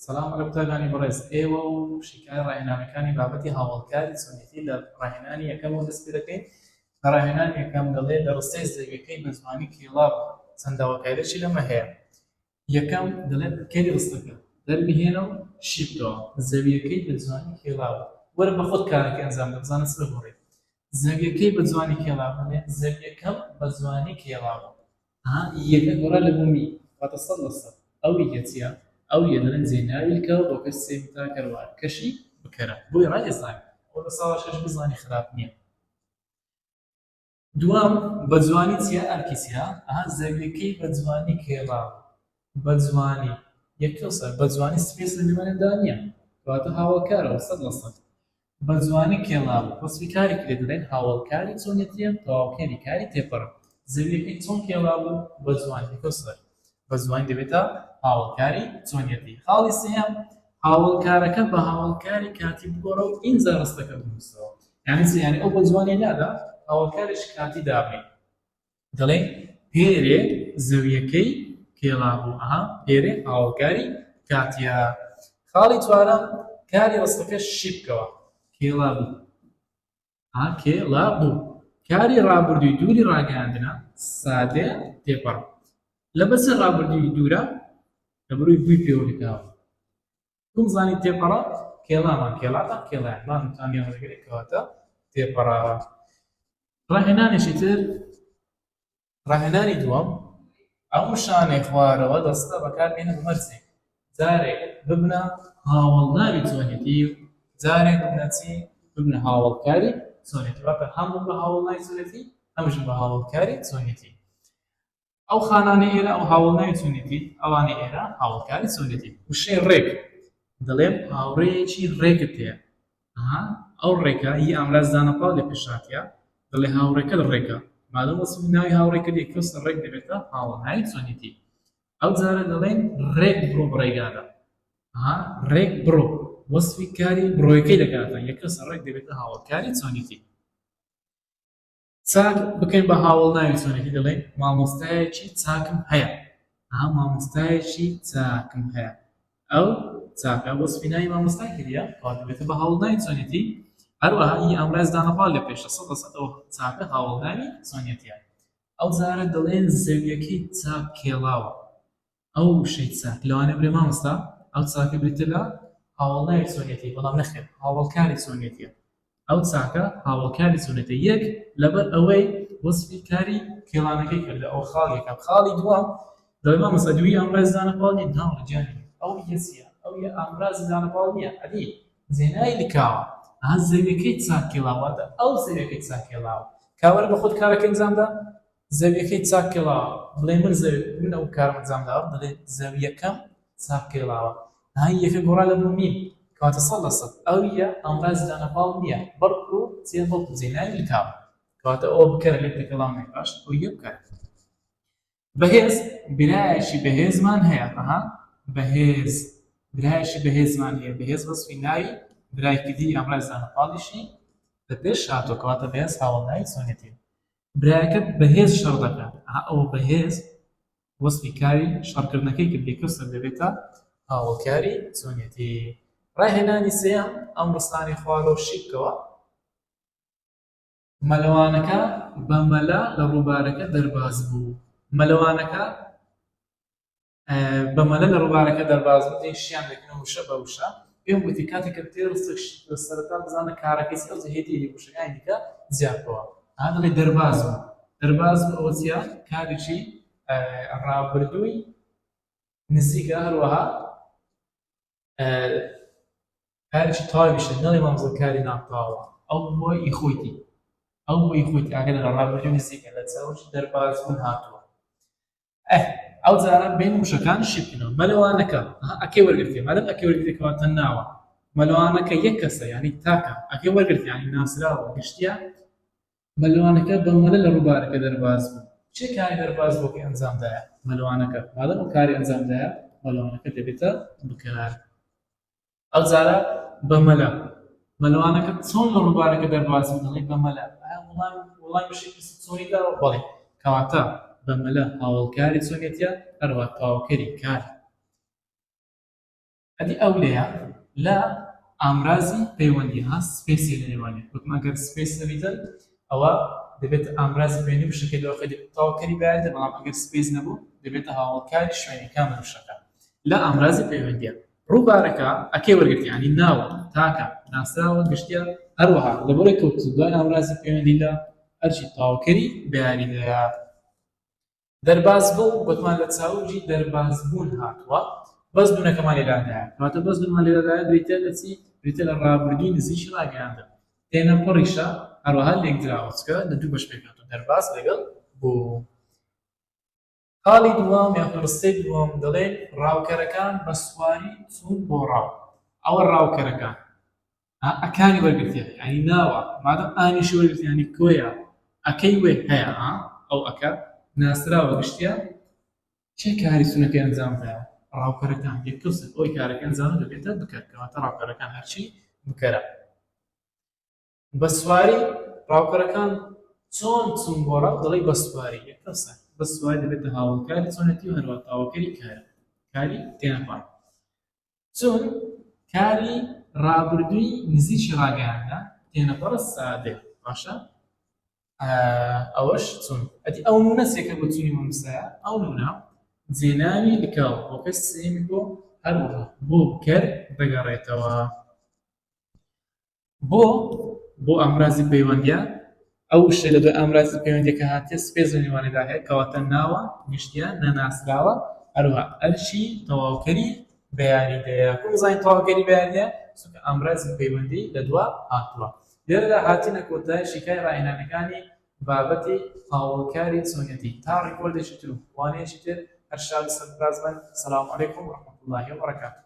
سلام على بتاعانی بەڕێز ئێوە و شیکای ڕاهێنانەکانی بابەتی هاوڵکاری چۆنیەتی لە ڕاهێنانی یەکەمەوە دەست پێ دەکەین. لە ڕاهێنانی یەکەم دەڵێت لە ڕستەی زەویەکەی بە زمانی کێڵا چەنداوەکایدەشی لەمە هەیە. یەکەم دەڵێت کێری ڕستەکە دەربهێنە و شی بکەوە زەویەکەی بە جوانی کێڵاوە. وەرە بە خۆت کارەکە ئەنجام بدە بزانە چ بگۆڕێت. زەویەکەی بە جوانی کێڵاوە بڵێت زەویەکەم بە جوانی کێڵاوە. یەکە گۆڕە لە بوومی واتە 100% ئەو یەکەچیە ئەو یەدەن زێناوی کەەوە بۆ کەس سێتا کەروار کەشی بکەرە بۆی ڕایێزانانی ئەو لە ساڵ شەش بزانی خراپ نییە. دوام بە جوانی چیە ئەرکیسیا زەویەکەی بە جوانی کێڵاوە بە جوانی یەکسەر بە جوانی سپێس لە نێوانێدا نییە کەواتە هاوڵکارەوە 100% بە جوانی کێڵاوە وەسفی کاری کرێ دەڵێن هاوڵکاری چۆنیەتیە تەواوکێری کاری تێپەڕە. زەویەکەی چۆن کێڵاوە بە جوانی یەکسەر بە جوانی دەبێتە هاوڵکاری چۆنیەتی. خاڵی سێیان هاوڵکارەکە بە هاوڵکاری کاتی بگۆڕە و ئینجا ڕستەکە بنووسەوە. یعنی ئەو بە جوانی نادا هاوڵکاریش کاتی دابێ دەڵێ پێرێ زەویەکەی کێڵابوو پێرێ هاوڵکاری کاتیە. خاڵی چوارەم کاری ڕستەکە شی بکەوە کێڵابوو کێڵابوو کاری ڕابردووی دووری ڕاگەاندنە سادێ تێپەڕ لە بەسەر ڕابردووی دوورە لە بڕووی بووی پێوەکەوە کوم زانی تێپەڕە کێڵامان کێڵاتە کێڵایان تانیانەگەری کەواتە تێپەڕە. ڕاهێنانێکی تر ڕاهێنانی دووەم ئەو شانێ خوارەوە دەستە بەکاربێنە مەرجێک جارێک ببنە هاوڵناوی چۆنیەتی و جارێک ببنە چی ببنە هاوڵکاری چۆنیەتی واتە هەموو بە هاوڵناوی چۆنیەتی هەمووش بە هاوڵکاری چۆنیەتی. ئەو خانانە ئێرە ئەو هاوڵناوی چۆنیەتی ئەوانەی ئێرە هاوڵکاری چۆنیەتی. وشەی ڕێک دەڵێم هاوڕێیەکی ڕێکت هەیە ئەو ڕێکە هی ئامراز دانەپاڵ لە پێشاتیە دەڵێ هاوڕێکە لە ڕێکە مادەم وەسفی ناوی هاوڕێکە یەکەسە ڕێک دەبێتە هاوڵناوی چۆنیەتی. ئەو جارە دەڵێن ڕێک بڕۆ بڕێگادە ڕێک بڕۆ وەسفی کاری بڕۆیەکەی دەکاتە یەکەسە ڕێک دەبێتە هاوڵکاری چۆنیەتی. چاک بکەین بە هاوڵناوی چۆنیەتی دەڵێن مامۆستایەکی چاکم هەیە مامۆستایەکی چاکم هەیە ئەو چاکە وەسفی ناوی مامۆستای کردیە کەواتە دەبێتە بە هاوڵناوی چۆنیەتی. هەروەها هی ئەمراز دانەپاڵ لە پێشە 100% ئەو چاکە هاوڵناوی چۆنیەتیە. ئەو جارە دەڵێن زەویەکەی چاک کێڵاوە ئەو شەی چاک لەوانێ برێ مامۆستا ئەو چاکە بێتە لە هاوڵناوی چۆنیەتی بەڵام نەخێر هاوڵکاری چۆنیەتیە. ئەو چاکە هاوڵکاری چۆنیەتی یەک لەبەر ئەوەی وەسفی کاری کێڵانەکەی کردە ئەو خاڵێکە. خاڵی دووەم دەڵێ مامۆستا دووی ئەمراز دانەپاڵ نیە ناوەجیانی ئەو یەسیە ئەو ئەمراز دانەپاڵ نییە ئەدی زێنایی لکاوە زەویەکەی چاک کێڵاواتە ئەو زەویەکەی چاک کێڵاوە کاوەرە بە خۆت کارەکە ئەنجامدا زەویەکەی چاک کێڵاوە بڵێ من ئەو کارم ئەنجامداوە دەڵێ زەویەکەم چاک کێڵاوە یەکە گۆڕا لە بوومی کەواتە 100% ئەو یە ئەمراز دانەپاڵ نییە بەڵکو چێ بەڵکو زێنایی لکاوە کەواتە ئەوە بکەرە لێت کەڵامی باش ئەو یە بکەرە. بەهێز برایەکی بەهێزمان هەیە بەهێز برایەکی بەهێزمان هەیە بەهێز وەسفی ناوی برایکردی ئەمراز دانەپاڵیشی لە پێش هاتووە کەواتە بەهێز هاوڵناوی چۆنیەتی. برایەکەت بەهێز شەڕ دەکات ئەو بەهێز وەسفی کاری شەڕکردنەکەی کرد یەکەسە دەبێتە هاوڵکاری چۆنیەتی. ڕاهێنانی سێیان ئەم ڕستانی خوارەوە شی بکەوە مەلەوانەکە بە مەلە لە ڕووبارەکە دەرباز بوو مەلەوانەکە بە مەلە لە ڕووبارەکە دەرباز بوو شیان دەکەن وشە بە وشە پێم گوتی کاتێککە تێ سەرەتا بزانە کارەکەی ئەو هێتی وشەکانی دیکە زیادەوە دەڵێ دەرباز بوو دەرباز بوو ئەوە چیە کارێکی ڕابردووی نزیکە هەروەها کارێکی تاویشە نەڵێ مامۆستا کاری ناپاوە ئەو بۆی خۆیتی ئاگەر لە ڕابردووی نزیکە لە چاوەشی دەرباز بوون هاتووە. ئەو جارە بین وشەکان شی بکەنەوە مەلەوانەکە ئەکەی وەرگرتێ مادەم ئەکەی وەرگرتێ کەواتە ناوە مەلەوانەکە یەک کەسە یعنی تاکە ئەکەی وەرگرتێ یعنی ناسراوە گشتیە مەلەوانەکە بە مەلە لە ڕووبارەکە دەرباز بوو چێ کاری دەرباز بۆکەی ئەنجامدایە مەلەوانەکە مادەم ئەو کاری ئەنجامدایە مەلەوانەکە دەبێتە بکار. ئەو جارە بە مەلەوانەکە چۆن لە ڕووبارەکە دەرباز بوو دەڵێ بە مەلە وڵای بشی چۆنی داوە بەڵێ کەواتە بە مەلە هاوڵکاری چۆنیەتیە هەروەها تەواوکەری کار ئەدی ئەو لێیە لە ئامرازی پەیوەندی ها سپێسی لە نێوانێ وەکم ئەگەر سپێس نەبیتن ئەوە دەبێت ئامرازی پەیوەندی بشەکەیەوە خەدی تاواکەری بەیانێت بەڵام ئەگەر سپێس نەبوو دەبێتە هاوڵکاری شوێنی کامل بشەکە لە ئامرازی پەیوەندیە ڕووبارەکە ئەکەی وەرگرتی ینی ناوە تاکە ناسراوە گشتیە هەروەها لەبەرەوەی کەوت دوای ئامرازی پەیوەندی لە هەرچی تاواکەری بەیانیدەیە دەرباز بوو گوتمان لە چاوجی دەربازبوون هاتووە بەس دوونەکەمان لێدادایە کەواتە بەس دوونمان لێدادایە بریتە لە چی بریتە لە ڕابردووی نزیکی ڕاگەیاندن تێنە پڕیشە هەروەها لێک دراوەچکە لە دوو بەش پێکاتوە دەرباز لەگەڵ بوو حاڵی دووەم یان ڕستەی دووەم دەڵێن ڕاوکەرەکان بە سواری چوون بۆ ڕاو ئەوە ڕاوکەرەکان ئەکانی وەرگرتیە ینی ناوە مادەم ئانیشی وەرگرتی ینی کۆیە ئەکەی وێ هەیە ئەو ئەکە ناسراوە گشتیە چه کاری چوونەکەی ئەنجام بدایە ڕاوکەرەکان یەککەوسن ئەوی کارەکە ئەنجامە دەبێتە بکات کەواتە ڕاوکەرەکان هەرچی بکەرە بە سواری ڕاوکەرەکان چۆن چوون بۆ ڕاو دەڵێ بە سواری یەککەوسە بە سواری دەبێتە هاوڵکاری چۆنەتی و هەروە تاواکەری کارە کاری تێنەپاڵ چون کاری ڕابردووی نزیکی ڕاگەیاندە تێنەپەڕە سادەیە باشە ئەوەش چون ئەدی ئەو نونە سێکە بۆ چوونی مەمسایە ئەو نونە جێناوی لکاو بۆ کەس سێمی بۆ هەروەها بۆ بکەر دەگەڕێتەوە بۆ ئامرازی پەیوەندیە ئەو شتە لە دوای ئامرازی پەیوەندیەکە هاتیە سپێس لە نێوانێدا هەیە کەواتە ناوە گشتیە نەناسراوە هەروەها ئەرچی تەواوکەری بەیانیدەیە کومزانین تەواوکەری بەیانیە چونکە ئامرازی پەیوەندی لە دوا هاتووە لێرەدا هاتینە کۆتایی شیکای ڕاهێنانەکانی بابەتی هاوڵکاری چۆنیەتی تا ڕیکۆردێکی تر و وانەیەکی تر هەر شاد سەرفراز بن سەلام عەلەیکوم وەڕەحمەتوڵڵاهی وبەرەکاتوه